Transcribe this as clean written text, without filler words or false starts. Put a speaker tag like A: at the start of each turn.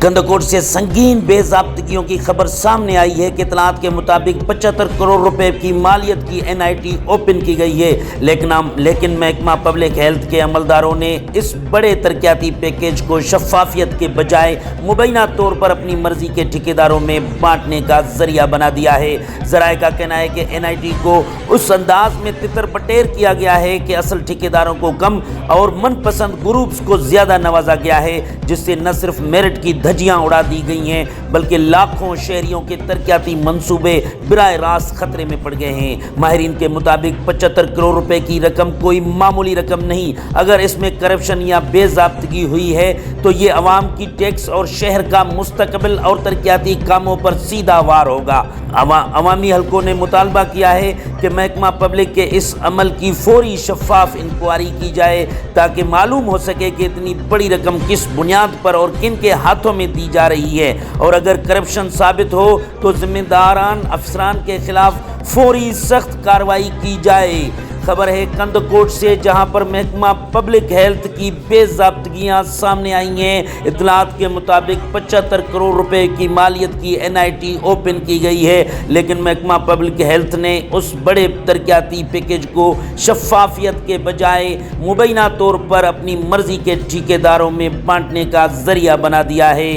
A: گندکوٹ سے سنگین بے ضابطگیوں کی خبر سامنے آئی ہے کہ اطلاعات کے مطابق 75 کروڑ روپے کی مالیت کی این آئی ٹی اوپن کی گئی ہے، لیکن محکمہ پبلک ہیلتھ کے عملداروں نے اس بڑے ترقیاتی پیکیج کو شفافیت کے بجائے مبینہ طور پر اپنی مرضی کے ٹھیکیداروں میں بانٹنے کا ذریعہ بنا دیا ہے۔ ذرائع کا کہنا ہے کہ این آئی ٹی کو اس انداز میں تتر بٹیر کیا گیا ہے کہ اصل ٹھیکیداروں کو کم اور من پسند گروپس کو زیادہ نوازا گیا ہے، جس سے نہ صرف میرٹ کی دھجیاں اڑا دی گئی ہیں بلکہ لاکھوں شہریوں کے ترقیاتی منصوبے براہ راست خطرے میں پڑ گئے ہیں۔ ماہرین کے مطابق 75 کروڑ روپے کی رقم کوئی معمولی رقم نہیں۔ اگر اس میں کرپشن یا بے ضابطگی ہوئی ہے تو یہ عوام کی ٹیکس اور شہر کا مستقبل اور ترقیاتی کاموں پر سیدھا وار ہوگا۔ عوامی حلقوں نے مطالبہ کیا ہے کہ محکمہ پبلک کے اس عمل کی فوری شفاف انکوائری کی جائے تاکہ معلوم ہو سکے کہ اتنی بڑی رقم کس بنیاد پر اور کن کے ہاتھوں میں دی جا رہی ہے، اور اگر کرپشن ثابت ہو تو ذمہ داران افسران کے خلاف فوری سخت کارروائی کی جائے۔ خبر ہے کندکوٹ سے، جہاں پر محکمہ پبلک ہیلتھ کی بے ضابطگیاں سامنے آئی ہیں۔ اطلاعات کے مطابق 75 کروڑ روپے کی مالیت کی این آئی ٹی اوپن کی گئی ہے، لیکن محکمہ پبلک ہیلتھ نے اس بڑے ترقیاتی پیکیج کو شفافیت کے بجائے مبینہ طور پر اپنی مرضی کے ٹھیکیداروں میں بانٹنے کا ذریعہ بنا دیا ہے۔